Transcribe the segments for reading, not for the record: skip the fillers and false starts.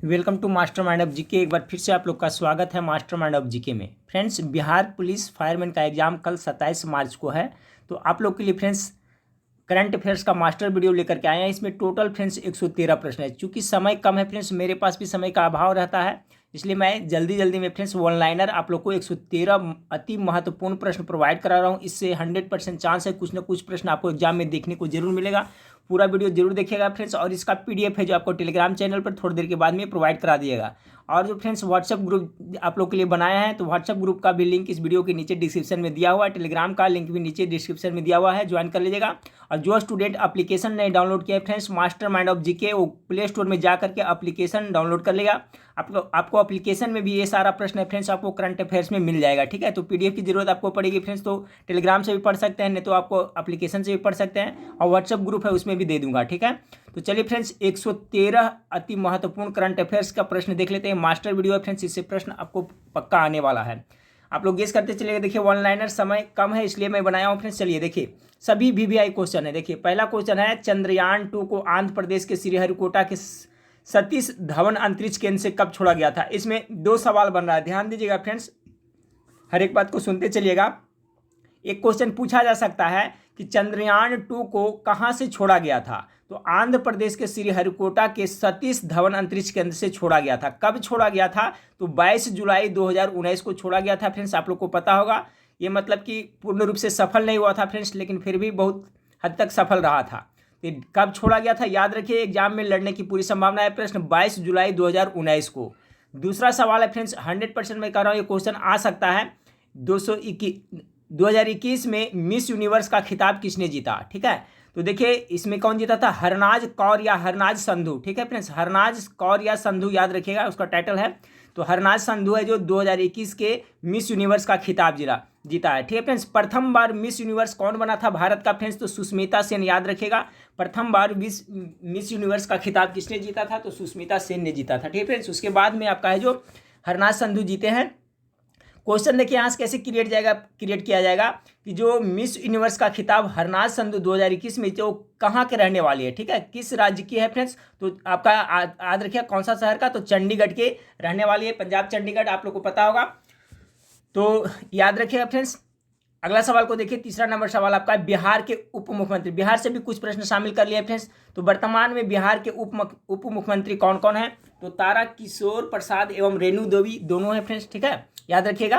Welcome to master mind of GK. एक बार फिर से आप लोग का स्वागत है मास्टर माइंड ऑफ जीके में। फ्रेंड्स, बिहार पुलिस फायरमैन का एग्जाम कल 27 मार्च को है। तो आप लोग के लिए फ्रेंड्स करंट अफेयर्स का मास्टर वीडियो लेकर के आए हैं। इसमें टोटल फ्रेंड्स 113 प्रश्न है। चूंकि समय कम है फ्रेंड्स, मेरे पास भी समय का अभाव रहता है, इसलिए मैं जल्दी में फ्रेंड्स वन लाइनर आप लोग को 113 अति महत्वपूर्ण प्रश्न प्रोवाइड करा रहा हूँ। इससे 100% चांस है कुछ ना कुछ प्रश्न आपको एग्जाम में देखने को जरूर मिलेगा। पूरा वीडियो जरूर देखिएगा फ्रेंड्स। और इसका पीडीएफ है जो आपको टेलीग्राम चैनल पर थोड़ी देर के बाद में प्रोवाइड करा दिएगा। और जो फ्रेंड्स व्हाट्सएप ग्रुप आप लोग के लिए बनाया है, तो व्हाट्सएप ग्रुप का भी लिंक इस वीडियो के नीचे डिस्क्रिप्शन में दिया हुआ है। टेलीग्राम का लिंक भी नीचे डिस्क्रिप्शन में दिया हुआ है, ज्वाइन कर लीजिएगा। और जो स्टूडेंट एप्लीकेशन नहीं डाउनलोड किया है friends master mind of GK, वो प्ले स्टोर में जा करके एप्लीकेशन डाउनलोड कर लेगा। आपको एप्लीकेशन में भी ये सारा प्रश्न है फ्रेंड्स आपको करंट अफेयर्स में मिल जाएगा। ठीक है, तो पीडीएफ की जरूरत आपको पड़ेगी फ्रेंड्स, तो टेलीग्राम से भी पढ़ सकते हैं, नहीं तो आपको एप्लीकेशन से भी पढ़ सकते हैं। और व्हाट्सएप ग्रुप है उसमें भी दे दूंगा। ठीक है, तो चलिए फ्रेंड्स 113 अति महत्वपूर्ण करंट अफेयर्स का प्रश्न देख लेते हैं। मास्टर वीडियो है फ्रेंड्स, इससे प्रश्न आपको पक्का आने वाला है। आप लोग गेस करते चलिएगा। देखिए वन लाइनर समय कम है इसलिए मैं बनाया हूँ फ्रेंड्स। चलिए देखिए, सभी वीवीआई क्वेश्चन है। देखिए पहला क्वेश्चन है, चंद्रयान 2 को आंध्र प्रदेश के श्रीहरिकोटा के सतीश धवन अंतरिक्ष केंद्र से कब छोड़ा गया था। इसमें 2 सवाल बन रहा है, ध्यान दीजिएगा फ्रेंड्स, हर एक बात को सुनते चलिएगा। एक क्वेश्चन पूछा जा सकता है कि चंद्रयान 2 को कहां से छोड़ा गया था, तो आंध्र प्रदेश के श्रीहरिकोटा के सतीश धवन अंतरिक्ष केंद्र से छोड़ा गया था। कब छोड़ा गया था, तो 22 जुलाई 2019 को छोड़ा गया था फ्रेंड्स। आप लोग को पता होगा, ये मतलब कि पूर्ण रूप से सफल नहीं हुआ था फ्रेंड्स, लेकिन फिर भी बहुत हद तक सफल रहा था। तो कब छोड़ा गया था याद रखिए, एग्जाम में लड़ने की पूरी संभावना है। प्रश्न 22 जुलाई 2019 को। दूसरा सवाल है फ्रेंड्स, 100% मैं कह रहा हूँ ये क्वेश्चन आ सकता है, 2021 में मिस यूनिवर्स का खिताब किसने जीता। ठीक है, तो देखिए इसमें कौन जीता था, हरनाज कौर या हरनाज संधू। ठीक है फ्रेंड्स, हरनाज कौर या संधू याद रखिएगा, उसका टाइटल है। तो हरनाज संधू है जो 2021 के मिस यूनिवर्स का खिताब जीता है। ठीक है फ्रेंड्स, प्रथम बार मिस यूनिवर्स कौन बना था भारत का फ्रेंड्स, तो सुष्मिता सेन याद रखिएगा। प्रथम बार मिस यूनिवर्स का खिताब किसने जीता था, तो सुष्मिता सेन ने जीता था। ठीक है फ्रेंड्स, उसके बाद में आपका है जो हरनाज संधू जीते हैं। क्वेश्चन देखिए यहाँ से कैसे क्रिएट किया जाएगा कि जो मिस यूनिवर्स का खिताब हरनाज संधू 2021 में जो कहाँ के रहने वाली है, ठीक है, किस राज्य की है फ्रेंड्स, तो आपका याद रखिए कौन सा शहर का, तो चंडीगढ़ के रहने वाली है, पंजाब चंडीगढ़, आप लोग को पता होगा, तो याद रखिएगा फ्रेंड्स। अगला सवाल को देखिए, तीसरा नंबर सवाल आपका है, बिहार के उप मुख्यमंत्री, बिहार से भी कुछ प्रश्न शामिल कर लिए फ्रेंड्स, तो वर्तमान में बिहार के उप मुख्यमंत्री कौन कौन है, तो तारा किशोर प्रसाद एवं रेणु देवी दोनों है फ्रेंड्स। ठीक है, याद रखिएगा।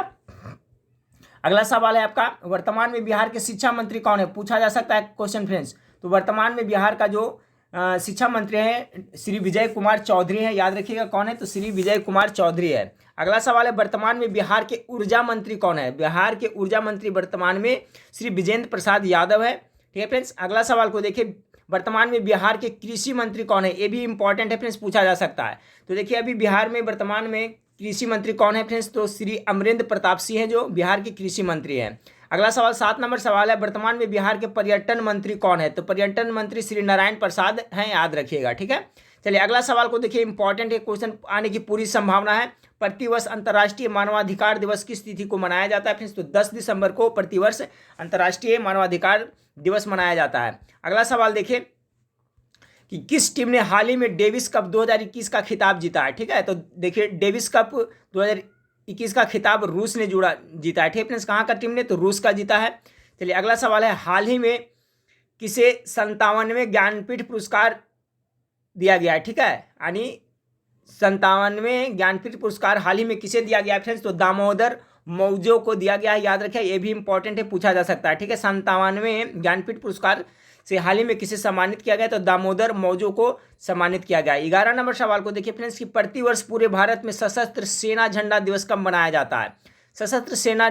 अगला सवाल है आपका, वर्तमान में बिहार के शिक्षा मंत्री कौन है, पूछा जा सकता है क्वेश्चन फ्रेंड्स। तो वर्तमान में बिहार का जो शिक्षा मंत्री हैं श्री विजय कुमार चौधरी है, याद रखिएगा कौन है, तो श्री विजय कुमार चौधरी है। अगला सवाल है, वर्तमान में बिहार के ऊर्जा मंत्री कौन है, बिहार के ऊर्जा मंत्री वर्तमान में श्री विजेंद्र प्रसाद यादव है। ठीक है फ्रेंड्स, अगला सवाल को देखिए, वर्तमान में बिहार के कृषि मंत्री कौन है, ये भी इंपॉर्टेंट है फ्रेंड्स, पूछा जा सकता है। तो देखिए अभी बिहार में वर्तमान में कृषि मंत्री कौन है फ्रेंड्स, तो श्री अमरेंद्र प्रताप सिंह है जो बिहार के कृषि मंत्री हैं। अगला सवाल 7 नंबर सवाल है, वर्तमान में बिहार के पर्यटन मंत्री कौन है, तो पर्यटन मंत्री श्री नारायण प्रसाद हैं, याद रखिएगा। ठीक है, चलिए अगला सवाल को देखिए, इंपॉर्टेंट है, क्वेश्चन आने की पूरी संभावना है। प्रतिवर्ष अंतर्राष्ट्रीय मानवाधिकार दिवस किस तिथि को मनाया जाता है फ्रेंड्स, तो 10 दिसंबर को प्रतिवर्ष अंतर्राष्ट्रीय मानवाधिकार दिवस मनाया जाता है। अगला सवाल देखिए कि किस टीम ने हाल ही में डेविस कप 2021 का खिताब जीता है। ठीक है, तो देखिए डेविस कप 2021 का खिताब रूस ने जीता है। ठीक है फ्रेंड्स, कहाँ का टीम ने, तो रूस का जीता है। चलिए अगला सवाल है, हाल ही में किसे 57वें ज्ञानपीठ पुरस्कार दिया गया है। ठीक है, यानी 57वें ज्ञानपीठ पुरस्कार हाल ही में किसे दिया गया है फ्रेंड्स, तो दामोदर मौजो को दिया गया है, याद रखिए, ये भी इंपॉर्टेंट है, पूछा जा सकता है। ठीक है, 57वें ज्ञानपीठ पुरस्कार से हाल ही में किसे सम्मानित किया गया, तो दामोदर मौजो को सम्मानित किया गया। 11 नंबर सवाल को देखिए फ्रेंड्स, कि प्रतिवर्ष पूरे भारत में सशस्त्र सेना झंडा दिवस कब मनाया जाता है। सशस्त्र सेना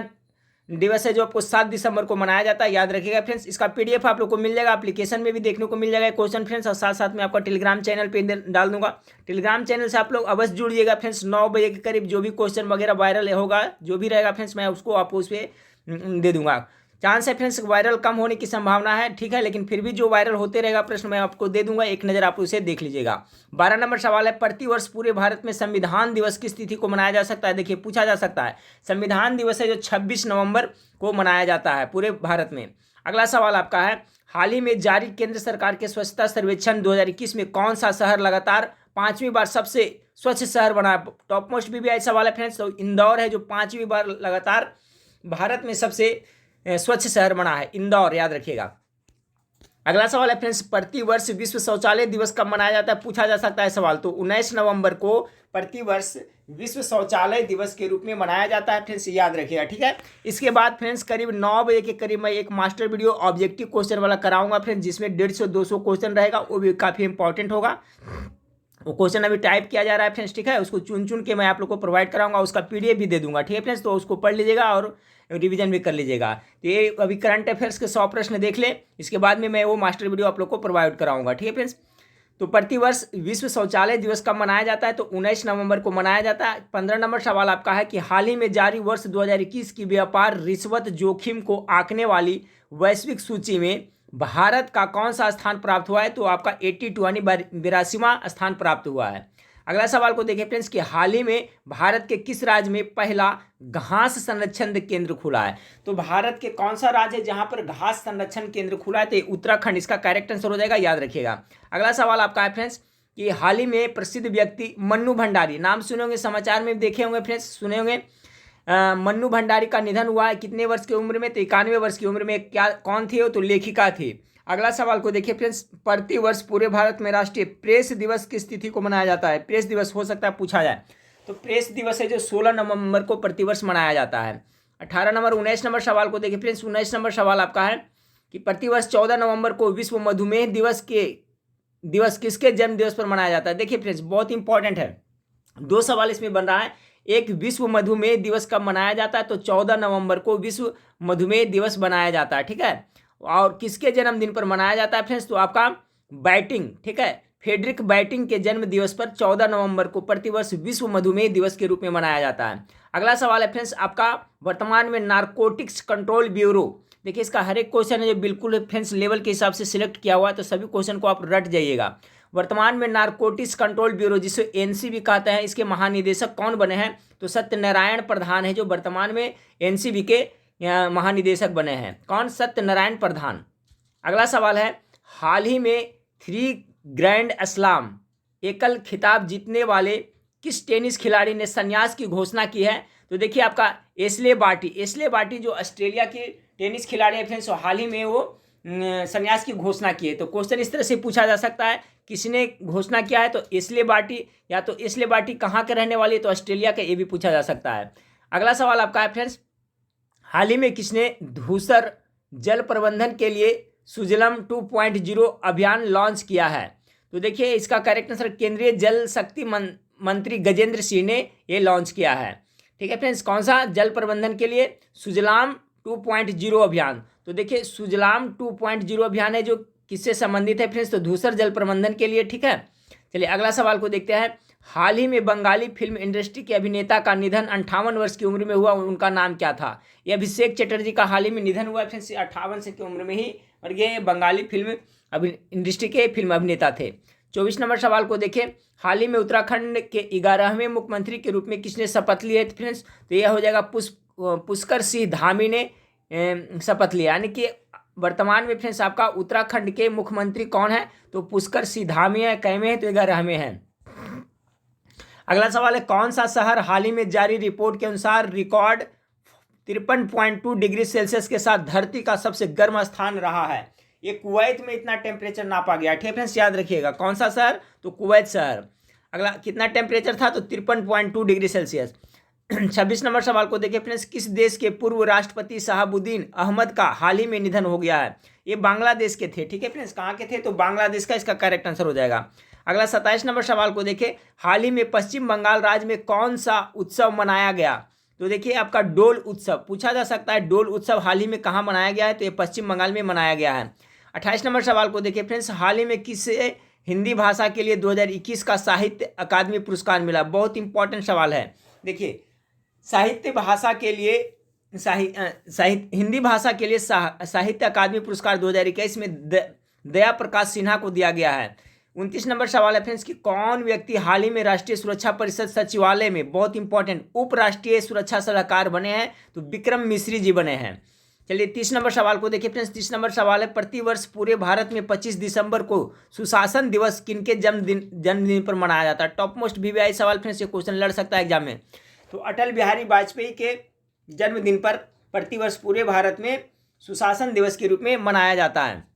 दिवस है जो आपको 7 दिसंबर को मनाया जाता है, याद रखिएगा फ्रेंड्स। इसका पीडीएफ आप लोग को मिल जाएगा, एप्लीकेशन में भी देखने को मिल जाएगा क्वेश्चन फ्रेंड्स, और साथ साथ में आपका टेलीग्राम चैनल पे डाल दूंगा। टेलीग्राम चैनल से आप लोग अवश्य जुड़िएगा फ्रेंड्स। 9 बजे के करीब जो भी क्वेश्चन वगैरह वायरल होगा, जो भी रहेगा फ्रेंड्स, मैं उसको आपको उस पर दे दूंगा। चांस है फ्रेंड्स वायरल कम होने की संभावना है, ठीक है, लेकिन फिर भी जो वायरल होते रहेगा प्रश्न मैं आपको दे दूंगा, एक नज़र आप उसे देख लीजिएगा। 12 नंबर सवाल है, प्रतिवर्ष पूरे भारत में संविधान दिवस किस तिथि को मनाया जा सकता है। देखिए पूछा जा सकता है, संविधान दिवस है जो 26 नवंबर को मनाया जाता है पूरे भारत में। अगला सवाल आपका है, हाल ही में जारी केंद्र सरकार के स्वच्छता सर्वेक्षण 2021 में कौन सा शहर लगातार 5वीं बार सबसे स्वच्छ शहर बना है? टॉप मोस्ट भी आई सवाल है फ्रेंड्स। तो इंदौर है जो 5वीं बार लगातार भारत में सबसे स्वच्छ शहर बना है, इंदौर, याद रखिएगा। अगला सवाल है फ्रेंड्स, प्रतिवर्ष विश्व शौचालय दिवस कब मनाया जाता है? पूछा जा सकता है सवाल। तो 19 नवंबर को प्रतिवर्ष विश्व शौचालय दिवस के रूप में मनाया जाता है फ्रेंड्स, याद रखिएगा, ठीक है। इसके बाद फ्रेंड्स करीब 9 बजे के करीब मैं एक मास्टर वीडियो ऑब्जेक्टिव क्वेश्चन वाला कराऊंगा फ्रेंड्स, जिसमें 150-200 क्वेश्चन रहेगा, वो भी काफ़ी इंपॉर्टेंट होगा। वो क्वेश्चन अभी टाइप किया जा रहा है फ्रेंड्स, ठीक है। उसको चुन चुन के मैं आप लोग को प्रोवाइड कराऊंगा, उसका PDF भी दे दूंगा, ठीक है फ्रेंड्स। तो उसको पढ़ लीजिएगा और रिवीजन भी कर लीजिएगा। तो ये अभी करंट अफेयर्स के 100 प्रश्न देख ले, इसके बाद में मैं वो मास्टर वीडियो आप लोग को प्रोवाइड कराऊंगा, ठीक है फ्रेंड्स। तो प्रतिवर्ष विश्व शौचालय दिवस कब मनाया जाता है? तो 19 नवंबर को मनाया जाता है। 15 नंबर सवाल आपका है कि हाल ही में जारी वर्ष 2021 की व्यापार रिश्वत जोखिम को आंकने वाली वैश्विक सूची में भारत का कौन सा स्थान प्राप्त हुआ है? तो आपका 82 यानी 82वां स्थान प्राप्त हुआ है। अगला सवाल को देखें फ्रेंड्स कि हाल ही में भारत के किस राज्य में पहला घास संरक्षण केंद्र खुला है? तो भारत के कौन सा राज्य है जहां पर घास संरक्षण केंद्र खुला है? तो उत्तराखंड इसका करेक्ट आंसर हो जाएगा, याद रखिएगा। अगला सवाल आपका है फ्रेंड्स कि हाल ही में प्रसिद्ध व्यक्ति मन्नू भंडारी, नाम सुने होंगे, समाचार में देखे होंगे फ्रेंड्स, सुने होंगे। मन्नू भंडारी का निधन हुआ है कितने वर्ष की उम्र में? तो 91 वर्ष की उम्र में। क्या कौन थे वो? तो लेखिका थी। अगला सवाल को देखिए फ्रेंड्स, प्रतिवर्ष पूरे भारत में राष्ट्रीय प्रेस दिवस किस तिथि को मनाया जाता है? प्रेस दिवस हो सकता है पूछा जाए। तो प्रेस दिवस है जो 16 नवंबर को प्रतिवर्ष मनाया जाता है। 18 नंबर 19 नंबर सवाल को देखिए फ्रेंड्स, 19 नंबर सवाल आपका है कि प्रतिवर्ष 14 नवंबर को विश्व मधुमेह दिवस किसके जन्म दिवस पर मनाया जाता है? देखिए फ्रेंड्स बहुत इंपॉर्टेंट है, 2 सवाल इसमें बन रहा है। एक, विश्व मधुमेह दिवस कब मनाया जाता है? तो 14 नवंबर को विश्व मधुमेह दिवस मनाया जाता है, ठीक है। और किसके जन्मदिन पर मनाया जाता है फ्रेंड्स? तो आपका बैटिंग, ठीक है, फ्रेडरिक बैटिंग के जन्म दिवस पर 14 नवंबर को प्रतिवर्ष विश्व मधुमेह दिवस के रूप में मनाया जाता है। अगला सवाल है फ्रेंड्स आपका, वर्तमान में नारकोटिक्स कंट्रोल ब्यूरो, देखिए इसका हर एक क्वेश्चन है जो बिल्कुल फ्रेंड्स लेवल के हिसाब से सिलेक्ट किया हुआ है, तो सभी क्वेश्चन को आप रट जाइएगा। वर्तमान में नारकोटिक्स कंट्रोल ब्यूरो जिसे NCB कहते हैं, इसके महानिदेशक कौन बने हैं? तो सत्यनारायण प्रधान है जो वर्तमान में NCB के महानिदेशक बने हैं। कौन? सत्यनारायण प्रधान। अगला सवाल है, हाल ही में 3 ग्रैंड स्लैम एकल खिताब जीतने वाले किस टेनिस खिलाड़ी ने संन्यास की घोषणा की है? तो देखिए आपका एशले बार्टी जो ऑस्ट्रेलिया की टेनिस खिलाड़ी है फ्रेंड्स, हाल ही में वो संन्यास की घोषणा की है। तो क्वेश्चन इस तरह से पूछा जा सकता है, किसने घोषणा किया है? तो एशले बार्टी, या तो एशले बार्टी कहाँ के रहने वाली है? तो ऑस्ट्रेलिया का, ये भी पूछा जा सकता है। अगला सवाल आपका है फ्रेंड्स, हाल ही में किसने धूसर जल प्रबंधन के लिए सुजलम 2.0 अभियान लॉन्च किया है? तो देखिए इसका करेक्ट आंसर केंद्रीय जल शक्ति मंत्री गजेंद्र सिंह ने ये लॉन्च किया है, ठीक है फ्रेंड्स। कौन सा? जल प्रबंधन के लिए सुजलाम 2.0 अभियान। तो देखिए सुजलाम 2.0 अभियान है जो किससे संबंधित है फ्रेंड्स? तो धूसर जल प्रबंधन के लिए, ठीक है। चलिए अगला सवाल को देखते हैं, हाल ही में बंगाली फिल्म इंडस्ट्री के अभिनेता का निधन 58 वर्ष की उम्र में हुआ, उनका नाम क्या था? ये अभिषेक चटर्जी का हाल ही में निधन हुआ फ्रेंड्स, 58 से की उम्र में ही, और ये बंगाली फिल्म इंडस्ट्री के फिल्म अभिनेता थे। 24 नंबर सवाल को देखें, हाल ही में उत्तराखंड के 11वें मुख्यमंत्री के रूप में किसने शपथ ली है फ्रेंड्स? तो यह हो जाएगा पुष्कर सिंह धामी ने शपथ लिया, यानी कि वर्तमान में फ्रेंड्स आपका उत्तराखंड के मुख्यमंत्री कौन है? तो पुष्कर सिंह धामी है। कै में है? तो 11वें है। अगला सवाल है, कौन सा शहर हाल ही में जारी रिपोर्ट के अनुसार रिकॉर्ड 53.2 डिग्री सेल्सियस के साथ धरती का सबसे गर्म स्थान रहा है? ये कुवैत में इतना टेम्परेचर नापा गया, ठीक है फ्रेंड्स, याद रखिएगा। कौन सा शहर? तो कुवैत शहर। अगला कितना टेम्परेचर था? तो 53.2 डिग्री सेल्सियस। 26 नंबर सवाल को देखिए फ्रेंड्स, किस देश के पूर्व राष्ट्रपति शहाबुद्दीन अहमद का हाल ही में निधन हो गया है? ये बांग्लादेश के थे, ठीक है फ्रेंड्स। कहाँ के थे? तो बांग्लादेश का इसका करेक्ट आंसर हो जाएगा। अगला 27 नंबर सवाल को देखिए, हाल ही में पश्चिम बंगाल राज्य में कौन सा उत्सव मनाया गया? तो देखिए आपका डोल उत्सव पूछा जा सकता है। डोल उत्सव हाल ही में कहाँ मनाया गया है? तो ये पश्चिम बंगाल में मनाया गया है। 28 नंबर सवाल को देखिए फ्रेंड्स, हाल ही में किसे हिंदी भाषा के लिए 2021 का साहित्य अकादमी पुरस्कार मिला? बहुत इंपॉर्टेंट सवाल है। देखिए साहित्य भाषा के लिए हिंदी भाषा के लिए साहित्य अकादमी पुरस्कार 2021 में दया प्रकाश सिन्हा को दिया गया है। 29 नंबर सवाल है फ्रेंड्स कि कौन व्यक्ति हाल ही में राष्ट्रीय सुरक्षा परिषद सचिवालय में, बहुत इंपॉर्टेंट, उप राष्ट्रीय सुरक्षा सलाहकार बने हैं? तो विक्रम मिश्री जी बने हैं। चलिए 30 नंबर सवाल को देखिए फ्रेंड्स। 30 नंबर सवाल है, प्रतिवर्ष पूरे भारत में 25 दिसंबर को सुशासन दिवस किनके जन्मदिन पर मनाया जाता है? टॉप मोस्ट वीवीआई सवाल फ्रेंड्स, ये क्वेश्चन लड़ सकता है एग्जाम में। तो अटल बिहारी वाजपेयी के जन्मदिन पर प्रतिवर्ष पूरे भारत में सुशासन दिवस के रूप में मनाया जाता है।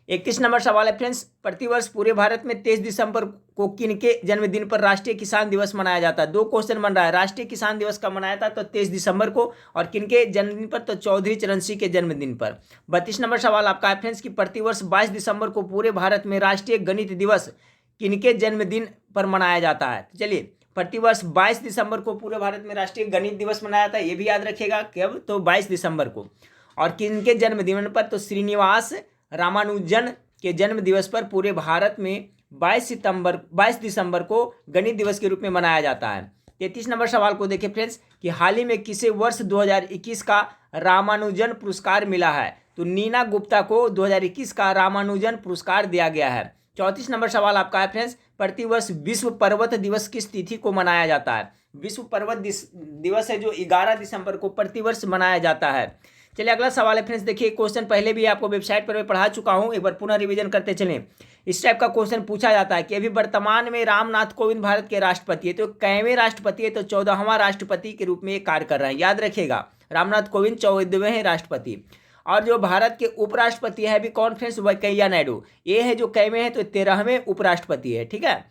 31 नंबर सवाल है फ्रेंड्स, प्रतिवर्ष पूरे भारत में 23 दिसंबर को किनके जन्मदिन पर राष्ट्रीय किसान दिवस मनाया जाता है? दो क्वेश्चन बन रहा है, राष्ट्रीय किसान दिवस कब मनाया था? तो 23 दिसंबर को, और किनके जन्मदिन पर? तो चौधरी चरण सिंह के जन्मदिन पर। 32 नंबर सवाल आपका है फ्रेंड्स कि प्रतिवर्ष 22 दिसंबर को पूरे भारत में राष्ट्रीय गणित दिवस किनके जन्मदिन पर मनाया जाता है? चलिए, प्रतिवर्ष 22 दिसंबर को पूरे भारत में राष्ट्रीय गणित दिवस मनाया जाता है, ये भी याद रखिएगा कब? तो 22 दिसंबर को। और किनके जन्मदिन पर? तो श्रीनिवास रामानुजन के जन्म दिवस पर पूरे भारत में 22 दिसंबर को गणित दिवस के रूप में मनाया जाता है। 33 नंबर सवाल को देखिए फ्रेंड्स कि हाल ही में किसे वर्ष 2021 का रामानुजन पुरस्कार मिला है? तो नीना गुप्ता को 2021 का रामानुजन पुरस्कार दिया गया है। 34 नंबर सवाल आपका है फ्रेंड्स, प्रतिवर्ष विश्व पर्वत दिवस किस तिथि को मनाया जाता है? विश्व पर्वत दिवस है जो 11 दिसंबर को प्रतिवर्ष मनाया जाता है। चलिए अगला सवाल है फ्रेंड्स, देखिए क्वेश्चन पहले भी आपको वेबसाइट पर मैं पढ़ा चुका हूं, एक बार पुनः रिवीजन करते चलें। इस टाइप का क्वेश्चन पूछा जाता है कि अभी वर्तमान में रामनाथ कोविंद भारत के राष्ट्रपति है, तो कैवें राष्ट्रपति है? तो 14वां राष्ट्रपति के रूप में ये कार्य कर रहे हैं, याद रखिएगा। रामनाथ कोविंद 14वें राष्ट्रपति। और जो भारत के उपराष्ट्रपति है अभी कौन फ्रेंड्स? वेंकैया नायडू। ये है जो कैवें है तो 13वें उपराष्ट्रपति है, ठीक है।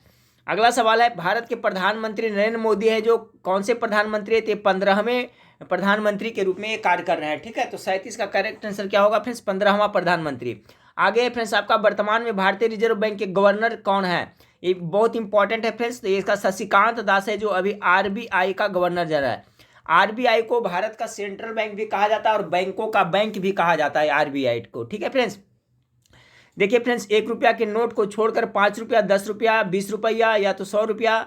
अगला सवाल है, भारत के प्रधानमंत्री नरेंद्र मोदी है जो कौन से प्रधानमंत्री है? तो 15वें प्रधानमंत्री के रूप में ये कार्य कर रहे हैं, ठीक है। तो 37 का करेक्ट आंसर क्या होगा फ्रेंड्स? 15वां प्रधानमंत्री। आगे फ्रेंड्स आपका वर्तमान में भारतीय रिजर्व बैंक के गवर्नर कौन है? ये बहुत इंपॉर्टेंट है फ्रेंड्स। तो ये इसका शशिकांत दास है जो अभी आरबीआई का गवर्नर जनरल है। आरबीआई को भारत का सेंट्रल बैंक भी कहा जाता है और बैंकों का बैंक भी कहा जाता है आरबीआई को, ठीक है फ्रेंड्स। देखिए फ्रेंड्स, 1 रुपया के नोट को छोड़कर 5 रुपया, 10 रुपया, 20 रुपया या तो 100 रुपया,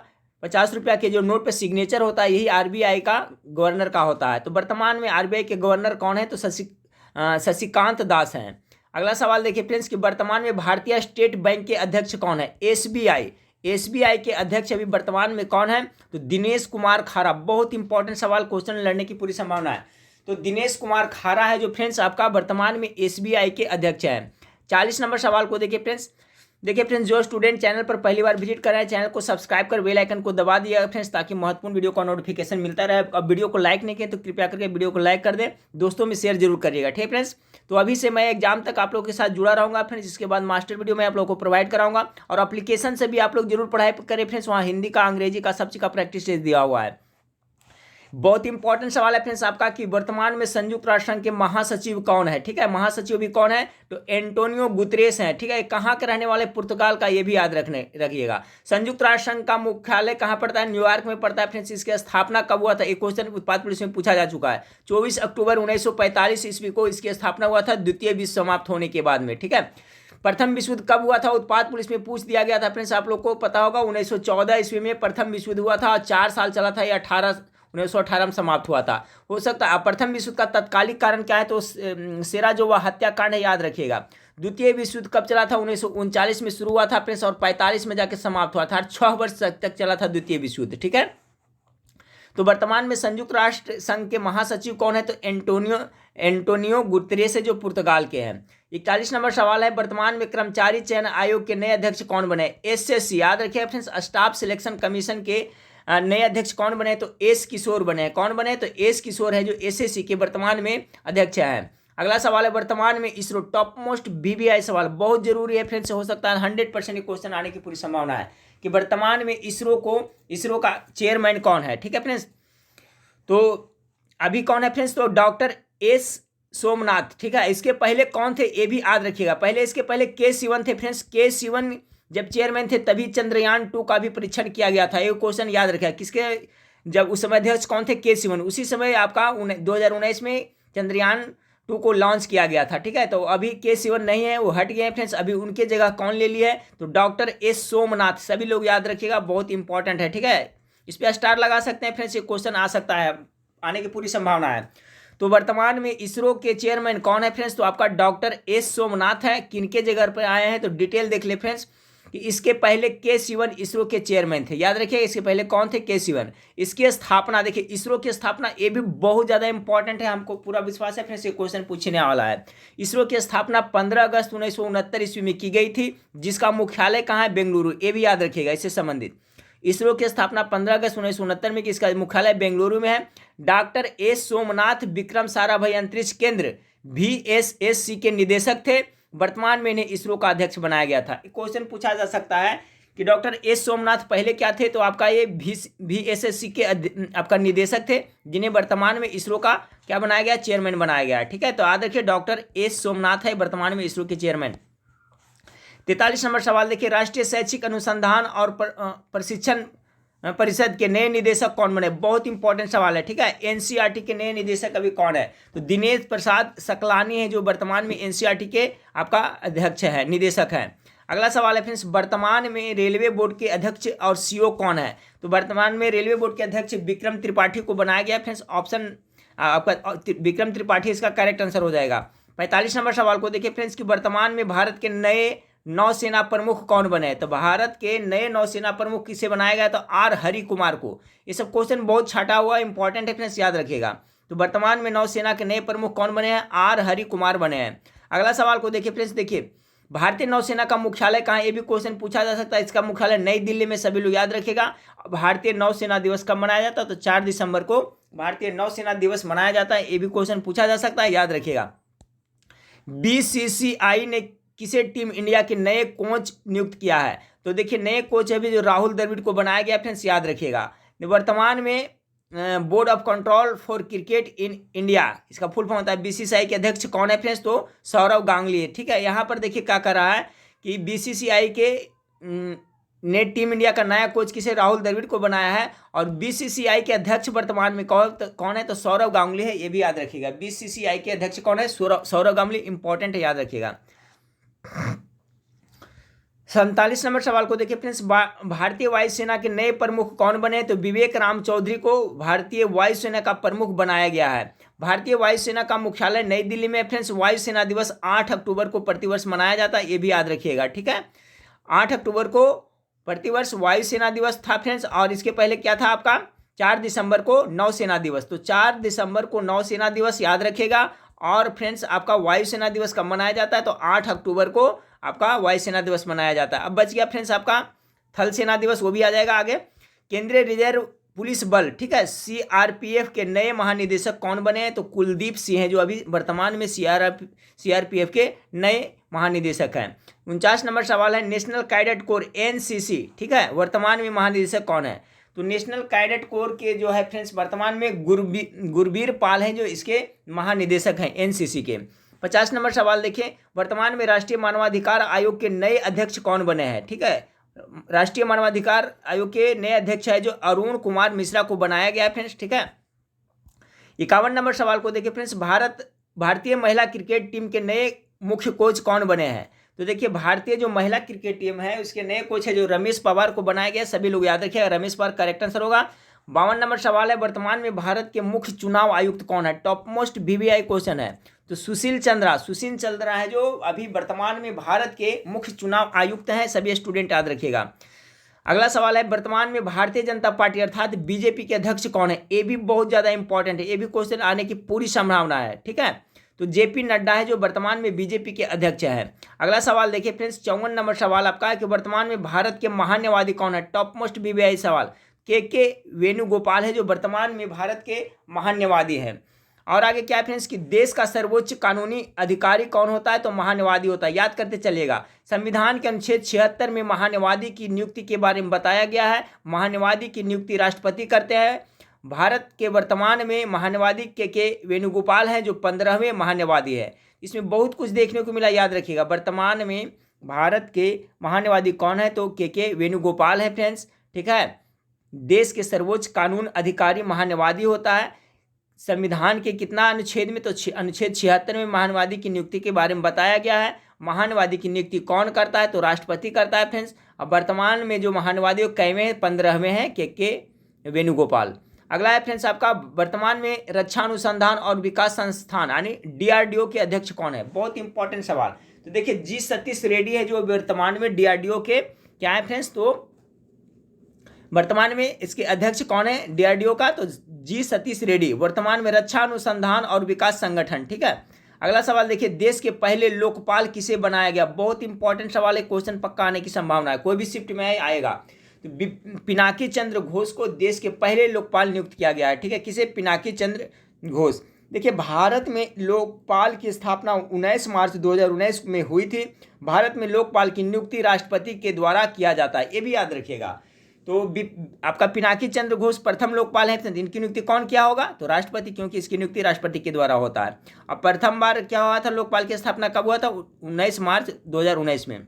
50 रुपया के जो नोट पे सिग्नेचर होता है यही आरबीआई का गवर्नर का होता है। तो वर्तमान में आरबीआई के गवर्नर कौन है? तो शशिकांत दास हैं। अगला सवाल देखिए फ्रेंड्स कि वर्तमान में भारतीय स्टेट बैंक के अध्यक्ष कौन है? एसबीआई के अध्यक्ष अभी वर्तमान में कौन है? तो दिनेश कुमार खारा। बहुत इंपॉर्टेंट सवाल, क्वेश्चन लड़ने की पूरी संभावना है। तो दिनेश कुमार खारा है जो फ्रेंड्स आपका वर्तमान में एसबीआई के अध्यक्ष हैं। 40 नंबर सवाल को देखिए फ्रेंड्स। देखिए फ्रेंड्स, जो स्टूडेंट चैनल पर पहली बार विजिट कर रहे हैं चैनल को सब्सक्राइब कर बेल आइकन को दबा दिया फ्रेंड्स, ताकि महत्वपूर्ण वीडियो का नोटिफिकेशन मिलता रहे। अब वीडियो को लाइक नहीं किए तो कृपया करके वीडियो को लाइक कर दें, दोस्तों में शेयर जरूर करिएगा, ठीक है फ्रेंड्स। तो अभी से मैं एग्जाम तक आप लोगों के साथ जुड़ा रहूंगा फ्रेंड्स, इसके बाद मास्टर वीडियो मैं आप लोगों को प्रोवाइड कराऊंगा। और एप्लीकेशन से भी आप लोग जरूर पढ़ाई करें फ्रेंड्स, वहाँ हिंदी का, अंग्रेजी का, सब चीज़ का प्रैक्टिस दिया हुआ है। बहुत इंपॉर्टेंट सवाल है फ्रेंड्स आपका कि वर्तमान में संयुक्त राष्ट्र संघ के महासचिव कौन है? ठीक है, महासचिव भी कौन है? तो एंटोनियो गुतरेस हैं, ठीक है। कहाँ के रहने वाले? पुर्तगाल का, ये भी याद रखिएगा। संयुक्त राष्ट्र संघ का मुख्यालय कहाँ पड़ता है? न्यूयॉर्क में पड़ता है फ्रेंड्स। इसकी स्थापना कब हुआ था? एक क्वेश्चन उत्पाद पुलिस में पूछा जा चुका है। 24 अक्टूबर 1945 ईस्वी को इसकी स्थापना हुआ था, द्वितीय विश्व समाप्त होने के बाद में, ठीक है। प्रथम विश्व युद्ध कब हुआ था? उत्पाद पुलिस में पूछ दिया गया था फ्रेंड्स, आप लोग को पता होगा 1914 ईस्वी में प्रथम विश्व युद्ध हुआ था और 4 साल चला था, या 1918 में समाप्त हुआ था, हो सकता है। प्रथम विश्व युद्ध का तत्कालिक कारण क्या है? तो सेराटोवा हत्याकांड है, याद रखिएगा। द्वितीय विश्व युद्ध कब चला था? 1939 में शुरू हुआ था फ्रेंड्स और 45 में जाके समाप्त हुआ था, 6 वर्ष तक चला था द्वितीय विश्व युद्ध, ठीक है। तो वर्तमान में संयुक्त राष्ट्र संघ के महासचिव कौन है? तो एंटोनियो गुतेरेस है जो पुर्तगाल के हैं। 41 नंबर सवाल है, वर्तमान में कर्मचारी चयन आयोग के नए अध्यक्ष कौन बने? एसएससी, याद रखिए फ्रेंड्स, स्टाफ सिलेक्शन कमीशन के नए अध्यक्ष कौन बने? तो एस किशोर बने। कौन बने? तो एस किशोर है जो एसएससी के वर्तमान में अध्यक्ष हैं। अगला सवाल है, वर्तमान में इसरो टॉप मोस्ट वीवीआई सवाल बहुत जरूरी है फ्रेंड्स, हो सकता है 100% क्वेश्चन आने की पूरी संभावना है कि वर्तमान में इसरो का चेयरमैन कौन है, ठीक है फ्रेंड्स। तो अभी कौन है फ्रेंड्स? तो डॉक्टर एस सोमनाथ, ठीक है। इसके पहले कौन थे ये भी याद रखिएगा। इसके पहले के सिवन थे फ्रेंड्स। के सिवन जब चेयरमैन थे तभी चंद्रयान 2 का भी परीक्षण किया गया था, ये क्वेश्चन याद रखिएगा। किसके, जब उस समय अध्यक्ष कौन थे? के सिवन। उसी समय आपका 2019 में चंद्रयान 2 को लॉन्च किया गया था, ठीक है। तो अभी के सिवन नहीं है, वो हट गए हैं फ्रेंड्स। अभी उनके जगह कौन ले लिया है? तो डॉक्टर एस सोमनाथ। सभी लोग याद रखिएगा, बहुत इंपॉर्टेंट है, ठीक है। इस पर स्टार लगा सकते हैं फ्रेंड्स, ये क्वेश्चन आ सकता है, आने की पूरी संभावना है। तो वर्तमान में इसरो के चेयरमैन कौन है फ्रेंड्स? तो आपका डॉक्टर एस सोमनाथ है। किनके जगह पर आए हैं? तो डिटेल देख ले फ्रेंड्स। कि इसके पहले के सिवन इसरो के चेयरमैन थे। याद रखिए इसके पहले कौन थे, के सिवन। इसकी स्थापना देखिए, इसरो की स्थापना, ये भी बहुत ज़्यादा इंपॉर्टेंट है, हमको पूरा विश्वास है फिर से क्वेश्चन पूछने वाला है। इसरो की स्थापना 15 अगस्त 1969 ईस्वी में की गई थी, जिसका मुख्यालय कहाँ है, बेंगलुरु। ये भी याद रखिएगा इससे संबंधित। इसरो की स्थापना 15 अगस्त 1969 में की, इसका मुख्यालय बेंगलुरु में है। डॉक्टर एस सोमनाथ विक्रम साराभाई अंतरिक्ष केंद्र VSSC के निदेशक थे। वर्तमान में इन्हें इसरो का अध्यक्ष बनाया गया था। क्वेश्चन पूछा जा सकता है कि डॉक्टर एस सोमनाथ पहले क्या थे, तो आपका ये VSSC के आपका निदेशक थे, जिन्हें वर्तमान में इसरो का क्या बनाया गया, चेयरमैन बनाया गया। ठीक है, तो याद रखिए डॉक्टर एस सोमनाथ है वर्तमान में इसरो के चेयरमैन। 43 नंबर सवाल देखिए, राष्ट्रीय शैक्षिक अनुसंधान और प्रशिक्षण परिषद के नए निदेशक कौन बने। बहुत इंपॉर्टेंट सवाल है। ठीक है, NCERT के नए निदेशक अभी कौन है, तो दिनेश प्रसाद सकलानी है, जो वर्तमान में NCERT के आपका अध्यक्ष है, निदेशक है। अगला सवाल है फ्रेंड्स, वर्तमान में रेलवे बोर्ड के अध्यक्ष और CEO कौन है, तो वर्तमान में रेलवे बोर्ड के अध्यक्ष विक्रम त्रिपाठी को बनाया गया। फ्रेंड्स ऑप्शन आपका विक्रम त्रिपाठी इसका करेक्ट आंसर हो जाएगा। 45 नंबर सवाल को देखिए फ्रेंड्स, कि वर्तमान में भारत के नए नौसेना प्रमुख कौन बने, तो भारत के नए नौसेना प्रमुख किसे बनाया गया, तो R हरि कुमार को। ये सब क्वेश्चन बहुत छाटा हुआ इंपॉर्टेंट है फ्रेंड्स, याद रखिएगा। तो वर्तमान में नौसेना के नए प्रमुख कौन बने हैं, R हरि कुमार बने हैं। अगला सवाल को देखिए फ्रेंड्स, देखिए भारतीय नौसेना का मुख्यालय कहाँ है, ये भी क्वेश्चन पूछा जा सकता है। इसका मुख्यालय नई दिल्ली में, सभी लोग याद रखिएगा। भारतीय नौसेना दिवस कब मनाया जाता है, तो 4 दिसंबर को भारतीय नौसेना दिवस मनाया जाता है। ये भी क्वेश्चन पूछा जा सकता है, याद रखिएगा। BCCI ने किसे टीम इंडिया के नए कोच नियुक्त किया है, तो देखिए नए कोच अभी जो राहुल द्रविड़ को बनाया गया फ्रेंड्स, याद रखिएगा। वर्तमान में board of control for cricket in India, इसका फुल फॉर्म होता है, BCCI के अध्यक्ष कौन है फ्रेंड्स, तो सौरव गांगुली है। ठीक है, यहाँ पर देखिए क्या कर रहा है कि BCCI के ने टीम इंडिया का नया कोच किसे, राहुल द्रविड़ को बनाया है, और BCCI के अध्यक्ष वर्तमान में कौन है, तो सौरव गांगुली है। ये भी याद रखिएगा, BCCI के अध्यक्ष कौन है, सौरव गांगुली। इंपॉर्टेंट है, याद रखिएगा। 47 नंबर सवाल को देखिए फ्रेंड्स, भारतीय वायुसेना के नए प्रमुख कौन बने, तो विवेक राम चौधरी को भारतीय वायुसेना का प्रमुख बनाया गया है। भारतीय वायुसेना का मुख्यालय नई दिल्ली में। फ्रेंड्स वायुसेना दिवस 8 अक्टूबर को प्रतिवर्ष मनाया जाता है, ये भी याद रखिएगा। ठीक है, 8 अक्टूबर को प्रतिवर्ष वायुसेना दिवस था फ्रेंड्स, और इसके पहले क्या था आपका, 4 दिसंबर को नौसेना दिवस। तो 4 दिसंबर को नौसेना दिवस याद रखिएगा। और फ्रेंड्स आपका वायुसेना दिवस कब मनाया जाता है, तो 8 अक्टूबर को आपका वायुसेना दिवस मनाया जाता है। अब बच गया फ्रेंड्स आपका थल सेना दिवस, वो भी आ जाएगा आगे। केंद्रीय रिजर्व पुलिस बल, ठीक है, CRPF के नए महानिदेशक कौन बने हैं, तो कुलदीप सिंह है, जो अभी वर्तमान में CRPF के नए महानिदेशक हैं। 49 नंबर सवाल है, नेशनल कैडेट कोर NCC, ठीक है, वर्तमान में महानिदेशक कौन है, तो नेशनल कैडेट कोर के जो है फ्रेंड्स वर्तमान में गुरबीर पाल हैं, जो इसके महानिदेशक हैं NCC के। 50 नंबर सवाल देखिए, वर्तमान में राष्ट्रीय मानवाधिकार आयोग के नए अध्यक्ष कौन बने हैं, ठीक है, राष्ट्रीय मानवाधिकार आयोग के नए अध्यक्ष है जो अरुण कुमार मिश्रा को बनाया गया है फ्रेंड्स। ठीक है, 51 नंबर सवाल को देखिए फ्रेंड्स, भारतीय महिला क्रिकेट टीम के नए मुख्य कोच कौन बने हैं, तो देखिए भारतीय जो महिला क्रिकेट टीम है उसके नए कोच है जो रमेश पवार को बनाया गया, सभी लोग याद रखिएगा, रमेश पवार करेक्ट आंसर होगा। 52 नंबर सवाल है, वर्तमान में भारत के मुख्य चुनाव आयुक्त कौन है, टॉप मोस्ट VVI क्वेश्चन है, तो सुशील चंद्रा है जो अभी वर्तमान में भारत के मुख्य चुनाव आयुक्त हैं, सभी स्टूडेंट याद रखिएगा। अगला सवाल है, वर्तमान में भारतीय जनता पार्टी अर्थात BJP के अध्यक्ष कौन है, ये भी बहुत ज़्यादा इंपॉर्टेंट है, ये भी क्वेश्चन आने की पूरी संभावना है। ठीक है, तो JP नड्डा है जो वर्तमान में BJP के अध्यक्ष है। अगला सवाल देखिए फ्रेंड्स, 54 नंबर सवाल आपका है कि वर्तमान में भारत के महान्यवादी कौन है, टॉप मोस्ट VVI सवाल, के वेणुगोपाल है जो वर्तमान में भारत के महान्यवादी हैं। और आगे क्या है फ्रेंड्स कि देश का सर्वोच्च कानूनी अधिकारी कौन होता है, तो महान्यवादी होता है, याद करते चलिएगा। संविधान के अनुच्छेद 76 में महान्यवादी की नियुक्ति के बारे में बताया गया है, महान्यवादी की नियुक्ति राष्ट्रपति करते हैं। भारत के वर्तमान में महान्यवादी के वेणुगोपाल हैं जो 15वें महान्यवादी है। इसमें बहुत कुछ देखने को मिला, याद रखिएगा। वर्तमान में भारत के महान्यवादी कौन है, तो के वेणुगोपाल है फ्रेंड्स। ठीक है, देश के सर्वोच्च कानून अधिकारी महान्यवादी होता है। संविधान के कितना अनुच्छेद में, तो अनुच्छेद 76 में महान्यवादी की नियुक्ति के बारे में बताया गया है। महान्यवादी की नियुक्ति कौन करता है, तो राष्ट्रपति करता है फ्रेंड्स। अब वर्तमान में जो महान्यवादी कैवें हैं, 15वें हैं के वेणुगोपाल। अगला है फ्रेंड्स आपका, वर्तमान में रक्षा अनुसंधान और विकास संस्थान यानी DRDO के अध्यक्ष कौन है, बहुत इंपॉर्टेंट सवाल। तो देखिए G सतीश रेड्डी है जो वर्तमान में DRDO के क्या है फ्रेंड्स, तो वर्तमान में इसके अध्यक्ष कौन है डीआरडीओ का, तो जी सतीश रेड्डी, वर्तमान में रक्षा अनुसंधान और विकास संगठन। ठीक है, अगला सवाल देखिए, देश के पहले लोकपाल किसे बनाया गया, बहुत इंपॉर्टेंट सवाल है, क्वेश्चन पक्का आने की संभावना है, कोई भी शिफ्ट में आएगा। तो पिनाकी चंद्र घोष को देश के पहले लोकपाल नियुक्त किया गया है। ठीक है, किसे, पिनाकी चंद्र घोष। देखिए, भारत में लोकपाल की स्थापना 19 मार्च 2019 में हुई थी। भारत में लोकपाल की नियुक्ति राष्ट्रपति के द्वारा किया जाता है, ये भी याद रखिएगा। तो आपका पिनाकी चंद्र घोष प्रथम लोकपाल है, इनकी नियुक्ति कौन किया होगा, तो राष्ट्रपति, क्योंकि इसकी नियुक्ति राष्ट्रपति के द्वारा होता है। अब प्रथम बार क्या हुआ था, लोकपाल की स्थापना कब हुआ था, 19 मार्च 2019 में।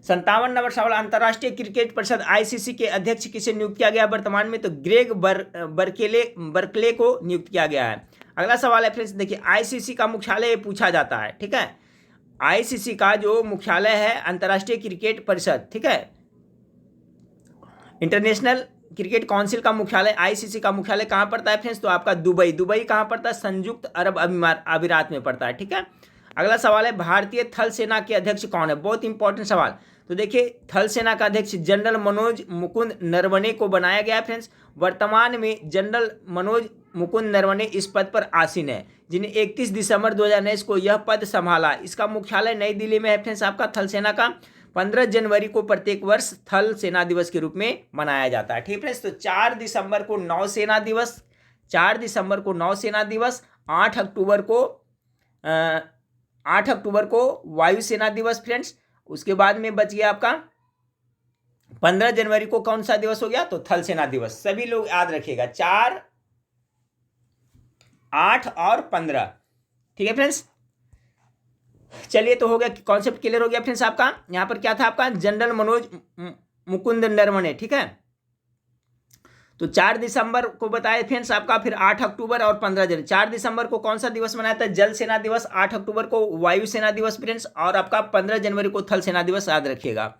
57 नंबर सवाल, अंतर्राष्ट्रीय क्रिकेट परिषद आईसीसी के अध्यक्ष किसे नियुक्त किया गया वर्तमान में, तो ग्रेग बर्कले को नियुक्त किया गया है। अगला सवाल है फ्रेंड्स, देखिए आईसीसी का मुख्यालय पूछा जाता है। ठीक है, आईसीसी का जो मुख्यालय है, अंतर्राष्ट्रीय क्रिकेट परिषद, ठीक है, इंटरनेशनल क्रिकेट काउंसिल का मुख्यालय, आईसीसी का मुख्यालय कहाँ पड़ता है फ्रेंड्स, तो आपका दुबई कहाँ पड़ता है, संयुक्त अरब अमीरात में पड़ता है। ठीक है, अगला सवाल है, भारतीय थल सेना के अध्यक्ष कौन है, बहुत इंपॉर्टेंट सवाल। तो देखिए, थल सेना का अध्यक्ष जनरल मनोज मुकुंद नरवणे को बनाया गया है फ्रेंड्स। वर्तमान में जनरल मनोज मुकुंद नरवणे इस पद पर आसीन है, जिन्हें 31 दिसंबर 2019 को यह पद संभाला। इसका मुख्यालय नई दिल्ली में है फ्रेंड्स आपका थल सेना का। 15 जनवरी को प्रत्येक वर्ष थल सेना दिवस के रूप में मनाया जाता है। ठीक है फ्रेंड्स, तो 4 दिसंबर को नौसेना दिवस, 4 दिसंबर को नौसेना दिवस, 8 अक्टूबर को वायुसेना दिवस फ्रेंड्स। उसके बाद में बच गया आपका 15 जनवरी को कौन सा दिवस हो गया, तो थल सेना दिवस। सभी लोग याद रखिएगा, 4, 8 और 15। ठीक है फ्रेंड्स, चलिए तो हो गया, कॉन्सेप्ट क्लियर हो गया फ्रेंड्स आपका। यहां पर क्या था आपका, जनरल मनोज मुकुंद नरवणे। ठीक है, तो 4 दिसंबर को बताए फ्रेंड्स आपका, फिर 8 अक्टूबर और 15 जनवरी। 4 दिसंबर को कौन सा दिवस मनाया था, जल सेना दिवस, 8 अक्टूबर को वायु सेना दिवस फ्रेंड्स, और आपका 15 जनवरी को थल सेना दिवस, याद रखिएगा।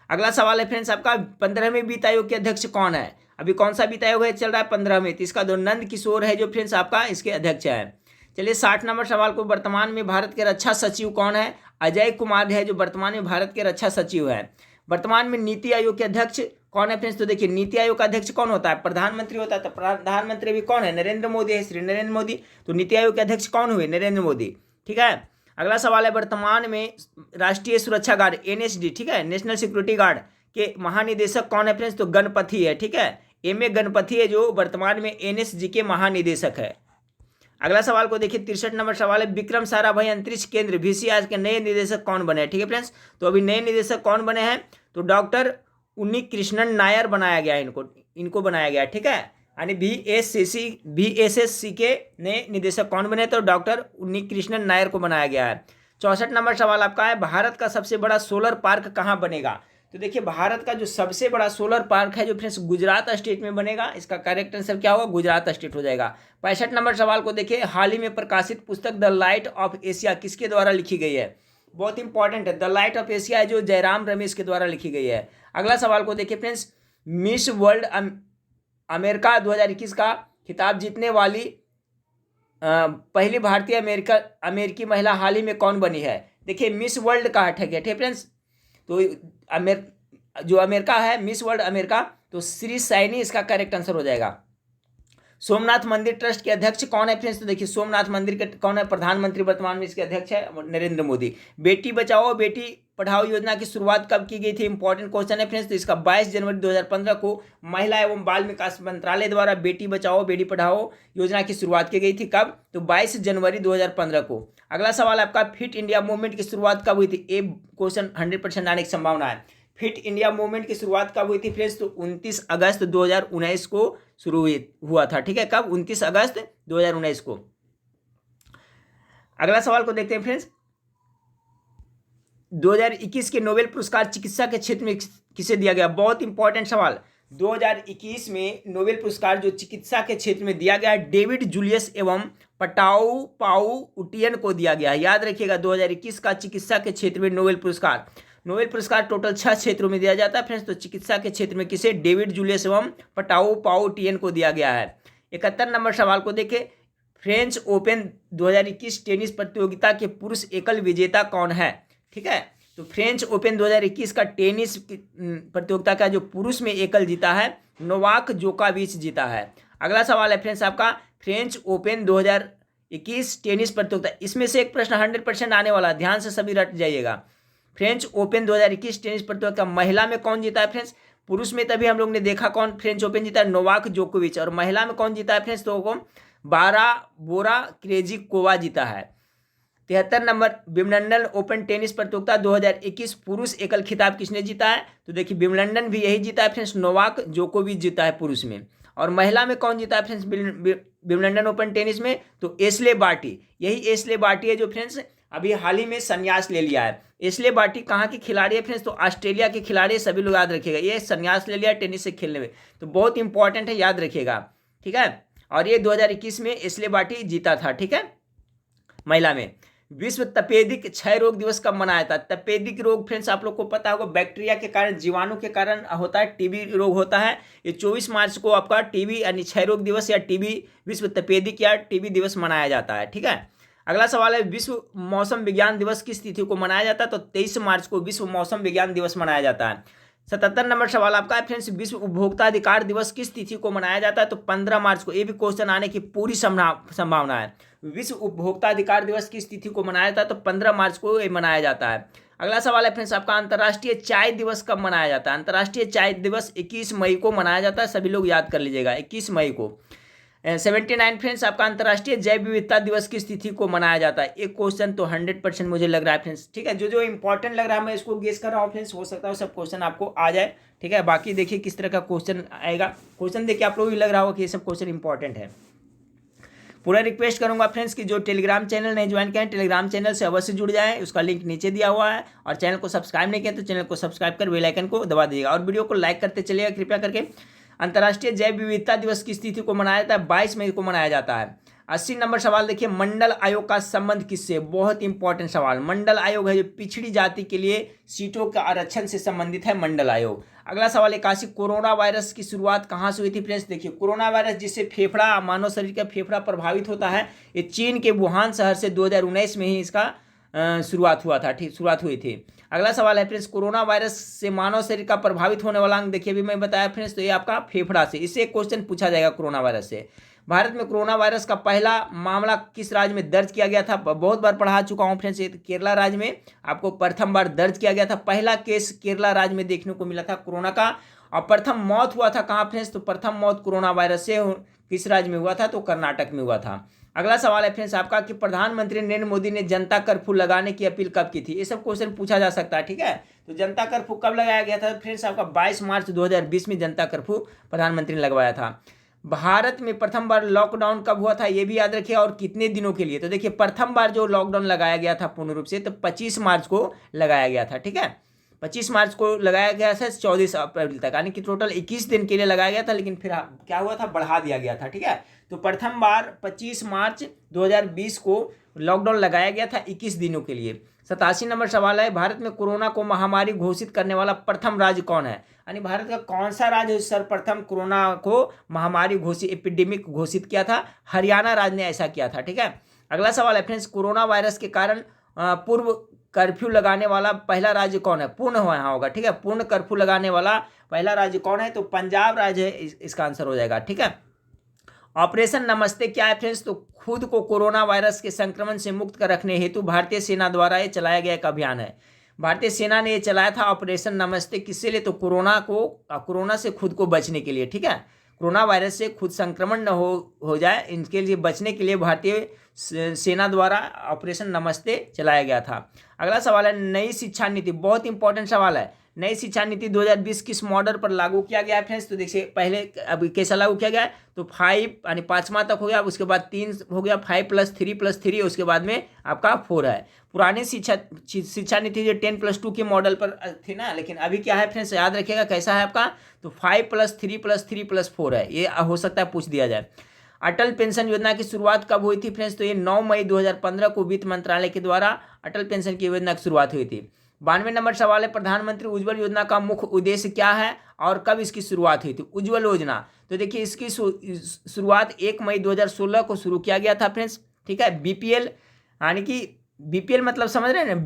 अगला सवाल है फ्रेंड्स आपका, 15वें वित्त आयोग के अध्यक्ष कौन है, अभी कौन सा वित्त आयोग है चल रहा है 15वें, तो इसका नंद किशोर है जो फ्रेंड्स आपका इसके अध्यक्ष है। चलिए 60 नंबर सवाल को, वर्तमान में भारत के रक्षा सचिव कौन है, अजय कुमार है जो वर्तमान में भारत के रक्षा सचिव है। वर्तमान में नीति आयोग के अध्यक्ष कौन है फ्रेंड्स, तो देखिए नीति आयोग का अध्यक्ष कौन होता है, प्रधानमंत्री होता है। तो प्रधानमंत्री भी कौन है, नरेंद्र मोदी है, श्री नरेंद्र मोदी। तो नीति आयोग के अध्यक्ष कौन हुए, नरेंद्र मोदी। ठीक है, अगला सवाल है, वर्तमान में राष्ट्रीय सुरक्षा गार्ड एनएसडी, ठीक है, नेशनल सिक्योरिटी गार्ड के महानिदेशक कौन है फ्रेंड्स, तो गणपति है। ठीक है, एम ए गणपति है जो वर्तमान में एनएसजी के महानिदेशक है। अगला सवाल को देखिए, 63 नंबर सवाल है, विक्रम साराभाई अंतरिक्ष केंद्र VCR के नए निदेशक कौन बने। ठीक है फ्रेंड्स, तो अभी नए निदेशक कौन बने हैं, तो डॉक्टर उन्नी कृष्णन नायर बनाया गया, इनको बनाया गया। ठीक है, यानी VSSC के नए निदेशक कौन बने, तो डॉक्टर उन्नी कृष्णन नायर को बनाया गया है। 64 नंबर सवाल आपका है, भारत का सबसे बड़ा सोलर पार्क कहाँ बनेगा। तो देखिए, भारत का जो सबसे बड़ा सोलर पार्क है जो फ्रेंड्स गुजरात स्टेट में बनेगा। इसका करेक्ट आंसर क्या होगा, गुजरात स्टेट हो जाएगा। 65 नंबर सवाल को देखिए, हाल ही में प्रकाशित पुस्तक द लाइट ऑफ एशिया किसके द्वारा लिखी गई है, बहुत इंपॉर्टेंट है। द लाइट ऑफ एशिया है जो जयराम रमेश के द्वारा लिखी गई है। अगला सवाल को देखिए फ्रेंड्स, मिस वर्ल्ड अमेरिका 2021 का खिताब जीतने वाली पहली भारतीय अमेरिकी महिला हाल ही में कौन बनी है। देखिए, मिस वर्ल्ड का हटक है। ठीक है फ्रेंड्स, तो जो अमेरिका है मिस वर्ल्ड अमेरिका, तो श्री सैनी इसका करेक्ट आंसर हो जाएगा। सोमनाथ मंदिर ट्रस्ट के अध्यक्ष कौन है फ्रेंड्स, तो देखिए सोमनाथ मंदिर के कौन है, प्रधानमंत्री वर्तमान में इसके अध्यक्ष है नरेंद्र मोदी। बेटी बचाओ बेटी पढ़ाओ योजना की शुरुआत कब की गई थी, इंपॉर्टेंट क्वेश्चन है फ्रेंड्स। तो इसका 22 जनवरी 2015 को महिला एवं बाल विकास मंत्रालय द्वारा बेटी बचाओ बेटी पढ़ाओ योजना की शुरुआत की गई थी। कब, तो 22 जनवरी 2015 को। अगला सवाल आपका, फिट इंडिया मूवमेंट की शुरुआत कब हुई थी, ए क्वेश्चन 100% आने की संभावना है। फिट इंडिया मूवमेंट की शुरुआत कब हुई थी फ्रेंड्स, तो 29 अगस्त 2019 को शुरू हुआ था। ठीक है, कब, 29 अगस्त 2019 को। अगला सवाल को देखते हैं फ्रेंड्स, 2021 के नोबेल पुरस्कार चिकित्सा के क्षेत्र में किसे दिया गया, बहुत इंपॉर्टेंट सवाल। 2021 में नोबेल पुरस्कार जो चिकित्सा के क्षेत्र में दिया गया, डेविड जूलियस एवं पटाऊ पाऊ उटियन को दिया गया। याद रखिएगा, 2021 का चिकित्सा के क्षेत्र में नोबेल पुरस्कार टोटल 6 क्षेत्रों में दिया जाता है फ्रेंड्स। तो चिकित्सा के क्षेत्र में किसे, डेविड जूलियस एवं पटाऊ पाऊ उटियन को दिया गया है। 71 नंबर सवाल को देखें, फ्रेंच ओपन 2021 टेनिस प्रतियोगिता के पुरुष एकल विजेता कौन है। ठीक है, तो फ्रेंच ओपन 2021 का टेनिस प्रतियोगिता का जो पुरुष में एकल जीता है नोवाक जोकोविच जीता है। अगला सवाल है फ्रेंड्स आपका फ्रेंच ओपन 2021 टेनिस प्रतियोगिता, इसमें से एक प्रश्न 100% आने वाला, ध्यान से सभी रट जाइएगा। फ्रेंच ओपन 2021 टेनिस प्रतियोगिता महिला में कौन जीता है फ्रेंड्स? पुरुष में तभी हम लोग ने देखा कौन फ्रेंच ओपन जीता है, नोवाक जोकोविच, और महिला में कौन जीता है फ्रेंड्स? तो बोरा क्रेजिकोवा जीता है। 73 नंबर विंबलडन ओपन टेनिस प्रतियोगिता 2021 पुरुष एकल खिताब किसने जीता है? तो देखिए विंबलडन भी यही जीता है फ्रेंड्स, नोवाक जोकोविच जीता है पुरुष में। और महिला में कौन जीता है फ्रेंड्स विंबलडन ओपन टेनिस में? तो एशले बार्टी, यही एशले बार्टी है जो फ्रेंड्स अभी हाल ही में संन्यास ले लिया है। एशले बार्टी कहाँ की खिलाड़ी है फ्रेंड्स? तो ऑस्ट्रेलिया के खिलाड़ी, सभी लोग याद रखिएगा, ये संन्यास ले लिया टेनिस से खेलने में, तो बहुत इंपॉर्टेंट है, याद रखिएगा, ठीक है। और ये 2021 में एशले बार्टी जीता था, ठीक है। महिला में विश्व तपेदिक क्षय रोग दिवस कब मनाया था? तपेदिक रोग फ्रेंड्स आप लोग को पता होगा, बैक्टीरिया के कारण, जीवाणु के कारण होता है, टीबी रोग होता है। ये 24 मार्च को आपका टीबी यानी क्षय रोग दिवस या टीबी विश्व तपेदिक या टीबी दिवस मनाया जाता है, ठीक है। अगला सवाल है विश्व मौसम विज्ञान दिवस किस तिथि को मनाया जाता है? तो 23 मार्च को विश्व मौसम विज्ञान दिवस मनाया जाता है। 77 नंबर सवाल आपका है फ्रेंड्स विश्व उपभोक्ता अधिकार दिवस किस तिथि को मनाया जाता है? तो 15 मार्च को, ये भी क्वेश्चन आने की पूरी संभावना है। विश्व उपभोक्ता अधिकार दिवस किस तिथि को मनाया जाता है? तो 15 मार्च को ये मनाया जाता है। अगला सवाल है फ्रेंड्स आपका अंतर्राष्ट्रीय चाय दिवस कब मनाया जाता है? अंतर्राष्ट्रीय चाय दिवस 21 मई को मनाया जाता है, सभी लोग याद कर लीजिएगा, 21 मई को। 79 फ्रेंड्स आपका अंतर्राष्ट्रीय जैव विविधता दिवस किस तिथि को मनाया जाता है? एक क्वेश्चन तो 100% मुझे लग रहा है फ्रेंड्स, ठीक है, जो इंपॉर्टेंट लग रहा है मैं इसको गेस कर रहा हूँ फ्रेंड्स, हो सकता है सब क्वेश्चन आपको आ जाए, ठीक है। बाकी देखिए किस तरह का क्वेश्चन आएगा, क्वेश्चन देखिए आप लोग भी लग रहा होगा कि ये सब क्वेश्चन इंपॉर्टेंट है। पूरा रिक्वेस्ट करूंगा फ्रेंड्स कि जो टेलीग्राम चैनल नहीं ज्वाइन करें, टेलीग्राम चैनल से अवश्य जुड़ जाएं, उसका लिंक नीचे दिया हुआ है, और चैनल को सब्सक्राइब नहीं किया तो चैनल को सब्सक्राइब कर बेल आइकन को दबा दीजिएगा, और वीडियो को लाइक करते चलिएगा कृपया करके। अंतर्राष्ट्रीय जैव विविधता दिवस किस तिथि को मनाया जाता है? 22 मई को मनाया जाता है। 80 नंबर सवाल देखिए मंडल आयोग का संबंध किससे? बहुत इंपॉर्टेंट सवाल। मंडल आयोग है जो पिछड़ी जाति के लिए सीटों के आरक्षण से संबंधित है, मंडल आयोग। अगला सवाल 81 कोरोना वायरस की शुरुआत कहाँ से हुई थी फ्रेंड्स? देखिए कोरोना वायरस जिससे फेफड़ा, मानव शरीर का फेफड़ा प्रभावित होता है, ये चीन के वुहान शहर से 2019 में ही इसका शुरुआत हुआ था, ठीक, शुरुआत हुई थी। अगला सवाल है फ्रेंड्स कोरोना वायरस से मानव शरीर का प्रभावित होने वाला अंग, देखिए अभी मैं बताया फ्रेंड्स, तो ये आपका फेफड़ा से, इससे एक क्वेश्चन पूछा जाएगा कोरोना वायरस से। भारत में कोरोना वायरस का पहला मामला किस राज्य में दर्ज किया गया था? बहुत बार पढ़ा चुका हूँ फ्रेंड्स, ये केरला राज्य में आपको प्रथम बार दर्ज किया गया था। पहला केस केरला राज्य में देखने को मिला था कोरोना का, और प्रथम मौत हुआ था कहाँ फ्रेंड्स? तो प्रथम मौत कोरोना वायरस से किस राज्य में हुआ था? तो कर्नाटक में हुआ था। अगला सवाल है फ्रेंड्स आपका कि प्रधानमंत्री नरेंद्र मोदी ने जनता कर्फ्यू लगाने की अपील कब की थी? ये सब क्वेश्चन पूछा जा सकता है, ठीक है। तो जनता कर्फ्यू कब लगाया गया था फ्रेंड्स? आपका 22 मार्च 2020 में जनता कर्फ्यू प्रधानमंत्री ने लगवाया था। भारत में प्रथम बार लॉकडाउन कब हुआ था? ये भी याद रखिए, और कितने दिनों के लिए? तो देखिए प्रथम बार जो लॉकडाउन लगाया गया था पूर्ण रूप से, तो 25 मार्च को लगाया गया था, ठीक है। 25 मार्च को लगाया गया था 14 अप्रैल तक, यानी कि टोटल 21 दिन के लिए लगाया गया था, लेकिन फिर क्या हुआ था, बढ़ा दिया गया था, ठीक है। तो प्रथम बार 25 मार्च 2020 को लॉकडाउन लगाया गया था 21 दिनों के लिए। 87 नंबर सवाल है भारत में कोरोना को महामारी घोषित करने वाला प्रथम राज्य कौन है? यानी भारत का कौन सा राज्य सर्वप्रथम कोरोना को महामारी एपिडेमिक घोषित किया था? हरियाणा राज्य ने ऐसा किया था, ठीक है। अगला सवाल है फ्रेंड्स कोरोना वायरस के कारण पूर्व कर्फ्यू लगाने वाला पहला राज्य कौन है? पूर्ण यहाँ होगा, ठीक है। पूर्ण कर्फ्यू लगाने वाला पहला राज्य कौन है? तो पंजाब राज्य है, इसका आंसर हो जाएगा, ठीक है। ऑपरेशन नमस्ते क्या है फ्रेंड्स? तो खुद को कोरोना वायरस के संक्रमण से मुक्त कर रखने हेतु भारतीय सेना द्वारा ये चलाया गया एक अभियान है। भारतीय सेना ने ये चलाया था ऑपरेशन नमस्ते, किससे लिए? तो कोरोना से खुद को बचने के लिए, ठीक है। कोरोना वायरस से खुद संक्रमण न हो जाए, इनके लिए बचने के लिए भारतीय सेना द्वारा ऑपरेशन नमस्ते चलाया गया था। अगला सवाल है नई शिक्षा नीति, बहुत इंपॉर्टेंट सवाल है। नई शिक्षा नीति 2020 किस मॉडल पर लागू किया गया है फ्रेंड्स? तो देखिए पहले अभी कैसा लागू किया गया है? तो 5 यानी 5वां तक हो गया, उसके बाद 3 हो गया, 5 + 3 उसके बाद में आपका 4 है। पुरानी शिक्षा नीति जो 10+2 के मॉडल पर थी ना, लेकिन अभी क्या है फ्रेंड्स याद रखिएगा कैसा है आपका? तो 5 + 3 + 3 + 4 है, ये हो सकता है पूछ दिया जाए। अटल पेंशन योजना की शुरुआत कब हुई थी फ्रेंड्स? तो ये 9 मई 2015 को वित्त मंत्रालय के द्वारा अटल पेंशन की योजना की शुरुआत हुई थी। 92 नंबर सवाल है प्रधानमंत्री उज्ज्वल योजना का मुख्य उद्देश्य क्या है और कब इसकी शुरुआत हुई थी? उज्ज्वल योजना, तो देखिए इसकी शुरुआत 1 मई 2016 को शुरू किया गया था फ्रेंड्स, ठीक है। बीपीएल यानी कि बीपीएल मतलब समझ रहे हैं ना,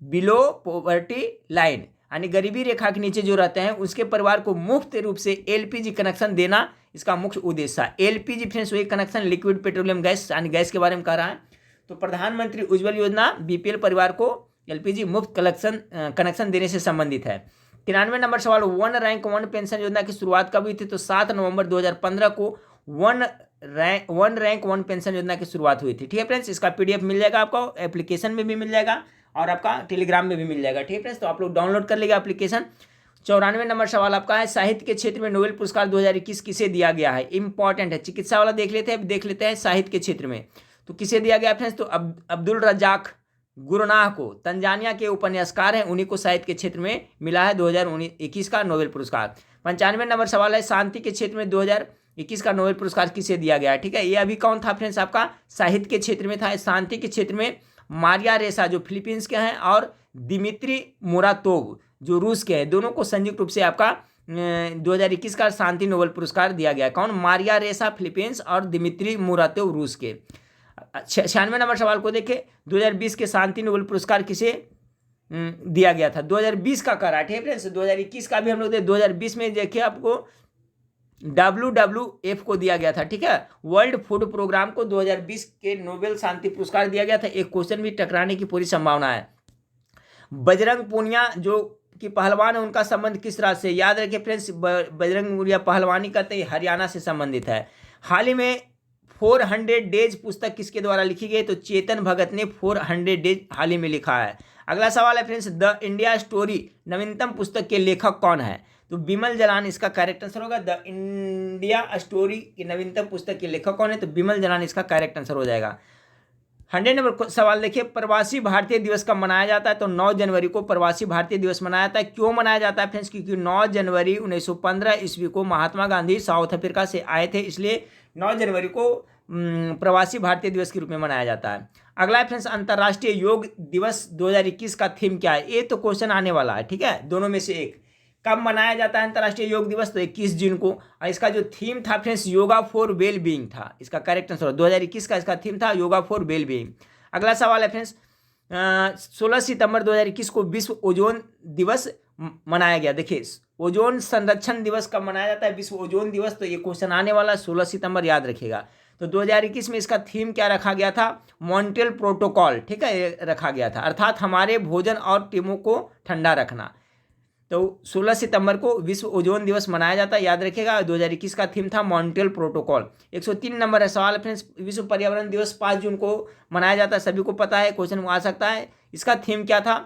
बिलो पॉवर्टी लाइन, यानी गरीबी रेखा के नीचे जो रहते हैं उसके परिवार को मुफ्त रूप से एलपीजी कनेक्शन देना इसका मुख्य उद्देश्य है। एलपीजी फ्रेंड्स वही कनेक्शन, लिक्विड पेट्रोलियम गैस, यानी गैस के बारे में कह रहा है। तो प्रधानमंत्री उज्ज्वल योजना बीपीएल परिवार को एलपीजी मुफ्त कनेक्शन देने से संबंधित है। 93 नंबर सवाल, वन रैंक वन पेंशन योजना की शुरुआत कब हुई थी? तो 7 नवंबर 2015 को वन रैंक वन पेंशन योजना की शुरुआत हुई थी। ठीक है फ्रेंड्स, इसका पीडीएफ मिल जाएगा आपको, एप्लीकेशन में भी मिल जाएगा और आपका टेलीग्राम में भी मिल जाएगा। ठीक है फ्रेंड्स, तो आप लोग डाउनलोड कर लीजिएगा एप्लीकेशन। 94 नंबर सवाल आपका है, साहित्य के क्षेत्र में नोबेल पुरस्कार 2021 किसे दिया गया है? इंपॉर्टेंट है, चिकित्सा वाला देख लेते हैं, अब देख लेते हैं साहित्य के क्षेत्र में तो किसे दिया गया फ्रेंड्स? तो अब्दुल रजाक गुरनाह को, तंजानिया के उपन्यासकार हैं, उन्हीं को साहित्य के क्षेत्र में मिला है 2021 का नोबेल पुरस्कार। 95 नंबर सवाल है, शांति के क्षेत्र में 2021 का नोबेल पुरस्कार किसे दिया गया है? ठीक है, ये अभी कौन था फ्रेंड्स? आपका साहित्य के क्षेत्र में था। शांति के क्षेत्र में मारिया रेसा जो फिलीपींस के हैं और दिमित्री मुरातोव जो रूस के हैं, दोनों को संयुक्त रूप से आपका 2021 का शांति नोबेल पुरस्कार दिया गया। कौन? मारिया रेसा फिलीपींस और दिमित्री मुरातोव रूस के। 96 नंबर सवाल को देखें, 2020 के शांति नोबेल पुरस्कार किसे दिया गया था? 2020 का करा है। ठीक है फ्रेंड्स, 2021 का भी हम लोग देख, 2020 में देखिए आपको WWF को दिया गया था। ठीक है, वर्ल्ड फूड प्रोग्राम को 2020 के नोबेल शांति पुरस्कार दिया गया था। एक क्वेश्चन भी टकराने की पूरी संभावना है। बजरंग पूनिया जो कि पहलवान है, उनका संबंध किस राज्य से? याद रखिए फ्रेंड्स, बजरंग पूनिया पहलवानी करते हैं, हरियाणा से संबंधित है। हाल ही में 400 डेज पुस्तक किसके द्वारा लिखी गई? तो चेतन भगत ने 400 डेज हाल ही में लिखा है। अगला सवाल है फ्रेंड्स, द इंडिया स्टोरी नवीनतम पुस्तक के लेखक कौन है? तो बिमल जलान इसका करेक्ट आंसर होगा। द इंडिया स्टोरी की नवीनतम पुस्तक के लेखक कौन है? तो बिमल जलान इसका करेक्ट आंसर हो जाएगा। 100 नंबर सवाल देखिए, प्रवासी भारतीय दिवस कब मनाया जाता है? तो 9 जनवरी को प्रवासी भारतीय दिवस मनाया जाता है। क्यों मनाया जाता है फ्रेंड्स? क्योंकि 9 जनवरी 1915 ईस्वी को महात्मा गांधी साउथ अफ्रीका से आए थे, इसलिए 9 जनवरी को प्रवासी भारतीय दिवस के रूप में मनाया जाता है। अगला है फ्रेंड्स, अंतर्राष्ट्रीय योग दिवस 2021 का थीम क्या है? ये तो क्वेश्चन आने वाला है। ठीक है, दोनों में से एक। कब मनाया जाता है अंतर्राष्ट्रीय योग दिवस? तो 21 जून को। और इसका जो थीम था friends, yoga for well being था। इसका करेक्ट आंसर 2021 का इसका थीम था योगा फॉर वेल बीइंग। अगला सवाल है फ्रेंड्स, 16 सितंबर 2021 को विश्व ओजोन दिवस मनाया गया। देखिए, ओजोन संरक्षण दिवस कब मनाया जाता है? विश्व ओजोन दिवस। तो ये क्वेश्चन आने वाला है, 16 सितंबर, याद रखिएगा। तो 2021 में इसका थीम क्या रखा गया था? Montreal protocol. ठीक है, ये रखा गया था, अर्थात हमारे भोजन और टीमों को ठंडा रखना। तो 16 सितंबर को विश्व ओजोन दिवस मनाया जाता है, याद रखिएगा। 2021 का थीम था मॉन्ट्रियल प्रोटोकॉल। 103 नंबर है सवाल फ्रेंड्स, विश्व पर्यावरण दिवस 5 जून को मनाया जाता है, सभी को पता है, क्वेश्चन आ सकता है। इसका थीम क्या था?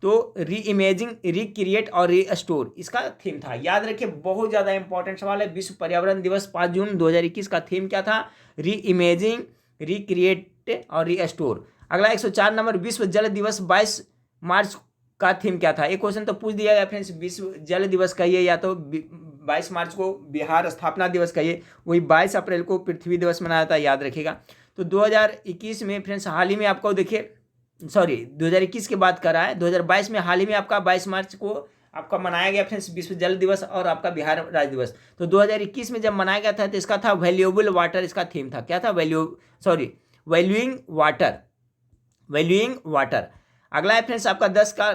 तो री इमेजिंग, रिक्रिएट और रीस्टोर इसका थीम था, याद रखिए। बहुत ज़्यादा इंपॉर्टेंट सवाल है। विश्व पर्यावरण दिवस 5 जून 2021 का थीम क्या था? री इमेजिंग, रिक्रिएट और रीस्टोर। अगला 104 नंबर, विश्व जल दिवस 22 मार्च का थीम क्या था? एक क्वेश्चन तो पूछ दिया गया फ्रेंड्स, विश्व जल दिवस कहिए या तो 22 मार्च को बिहार स्थापना दिवस कहिए, वही 22 अप्रैल को पृथ्वी दिवस मनाया था, याद रखिएगा। तो 2021 में फ्रेंड्स हाल ही में आपको देखिए, 2021 की बात कर रहा है, 2022 में हाल ही में आपका 22 मार्च को आपका मनाया गया फ्रेंड्स विश्व जल दिवस और आपका बिहार राज्य दिवस। तो 2021 में जब मनाया गया था तो इसका था वैल्यूएबल वाटर, इसका थीम था। क्या था? Valuing water. अगला है फ्रेंड्स आपका 10 का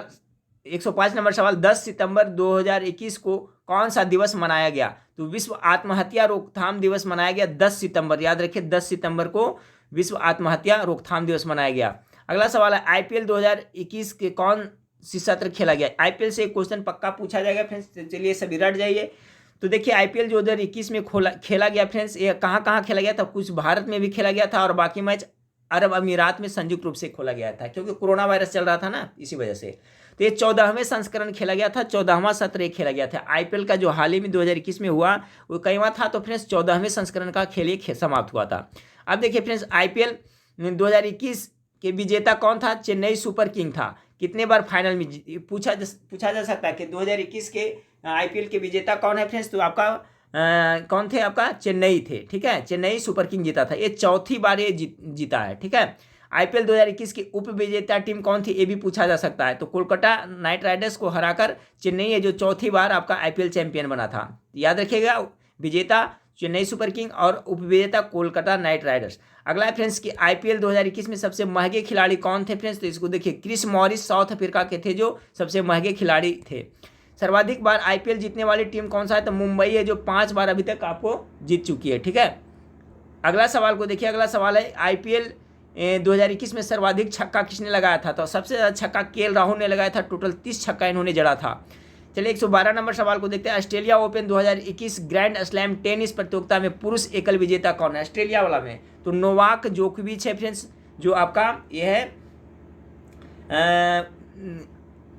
105 नंबर सवाल, 10 सितंबर 2021 को कौन सा दिवस मनाया गया? तो विश्व आत्महत्या रोकथाम दिवस मनाया गया 10 सितंबर, याद रखिए 10 सितंबर को विश्व आत्महत्या रोकथाम दिवस मनाया गया। अगला सवाल है, आईपीएल 2021 के कौन सी सत्र खेला गया? आईपीएल से एक क्वेश्चन पक्का पूछा जाएगा फ्रेंड्स, चलिए सभी रट जाइए। तो देखिए आईपीएल 2021 में खेला गया फ्रेंड्स, ये कहाँ खेला गया था? कुछ भारत में भी खेला गया था और बाकी मैच अरब अमीरात में संयुक्त रूप से खोला गया था, क्योंकि कोरोना वायरस चल रहा था ना, इसी वजह से। तो ये 14वें संस्करण खेला गया था, 14वां सत्र खेला गया था। आईपीएल का जो हाल ही में 2021 में हुआ वो कईवां था, तो फ्रेंड्स 14वें संस्करण का खेल समाप्त हुआ था। अब देखिए फ्रेंड्स, आईपीएल 2021 के विजेता कौन था? चेन्नई सुपर किंग था। कितने बार फाइनल में पूछा जा सकता है कि 2021 के आईपीएल के विजेता कौन है फ्रेंड्स? तो आपका कौन थे? आपका चेन्नई थे। ठीक है, चेन्नई सुपर किंग जीता था, ये चौथी बार ये जीता है। ठीक है, आईपीएल 2021 की उप विजेता टीम कौन थी? ये भी पूछा जा सकता है। तो कोलकाता नाइट राइडर्स को हराकर चेन्नई है जो चौथी बार आपका आईपीएल चैंपियन बना था, याद रखिएगा। विजेता चेन्नई सुपर किंग और उपविजेता कोलकाता नाइट राइडर्स। अगला है फ्रेंड्स कि आईपीएल 2021 में सबसे महंगे खिलाड़ी कौन थे फ्रेंड्स, तो इसको देखिए क्रिस मॉरिस साउथ अफ्रीका के थे जो सबसे महंगे खिलाड़ी थे। सर्वाधिक बार आईपीएल जीतने वाली टीम कौन सा है, तो मुंबई है जो 5 बार अभी तक आपको जीत चुकी है। ठीक है, अगला सवाल को देखिए, अगला सवाल है आईपीएल 2021 में सर्वाधिक छक्का किसने लगाया था, तो सबसे ज़्यादा छक्का केएल राहुल ने लगाया था, टोटल 30 छक्का इन्होंने जड़ा था। चलिए 112 नंबर सवाल को देखते हैं, Australia open 2021 grand slam tennis प्रतियोगिता में पुरुष एकल विजेता कौन है, ऑस्ट्रेलिया वाला में, तो नोवाक जोकोविच है फ्रेंड्स, जो आपका यह है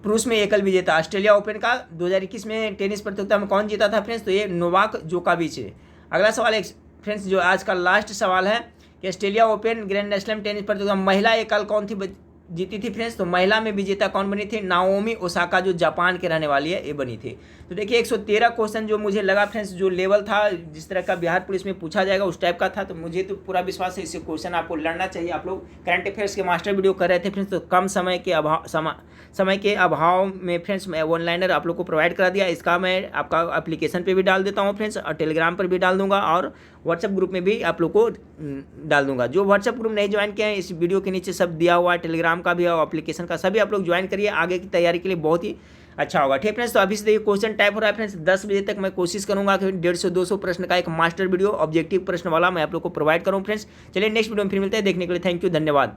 पुरुष में एकल विजेता। ऑस्ट्रेलिया ओपन का 2021 में टेनिस प्रतियोगिता में कौन जीता था फ्रेंड्स, तो ये नोवाक जोकोविच है। अगला सवाल फ्रेंड्स जो आज का लास्ट सवाल है कि Australia open grand slam tennis प्रतियोगिता महिला एकल कौन थी जीती थी फ्रेंड्स, तो महिला में विजेता कौन बनी थी, नाओमी ओसाका जो जापान के रहने वाली है ये बनी थी। तो देखिए 113 क्वेश्चन जो मुझे लगा फ्रेंड्स, जो लेवल था जिस तरह का बिहार पुलिस में पूछा जाएगा उस टाइप का था, तो मुझे तो पूरा विश्वास है इससे क्वेश्चन आपको लड़ना चाहिए। आप लोग करंट अफेयर्स के मास्टर वीडियो कर रहे थे फ्रेंड्स, तो कम समय के अभाव में फ्रेंड्स मैं वन लाइनर आप लोग को प्रोवाइड करा दिया। इसका मैं आपका एप्लीकेशन पे भी डाल देता हूँ फ्रेंड्स, और टेलीग्राम पर भी डाल दूंगा, और व्हाट्सएप ग्रुप में भी आप लोग को डाल दूंगा। जो व्हाट्सएप ग्रुप नहीं ज्वाइन किया है, इस वीडियो के नीचे सब दिया हुआ है, टेलीग्राम का भी और एप्लीकेशन का, सभी आप लोग ज्वाइन करिए, आगे की तैयारी के लिए बहुत ही अच्छा होगा। ठीक फ्रेंड्स, तो अभी से देखिए क्वेश्चन टाइप हो रहा है फ्रेंड्स, 10 बजे तक मैं कोशिश करूंगा कि 150-200 प्रश्न का एक मास्टर वीडियो ऑब्जेक्टिव प्रश्न वाला मैं आप लोग को प्रोवाइड करूँ फ्रेंड्स। चलिए नेक्स्ट वीडियो में फिर मिलते हैं, देखने के लिए थैंक यू, धन्यवाद।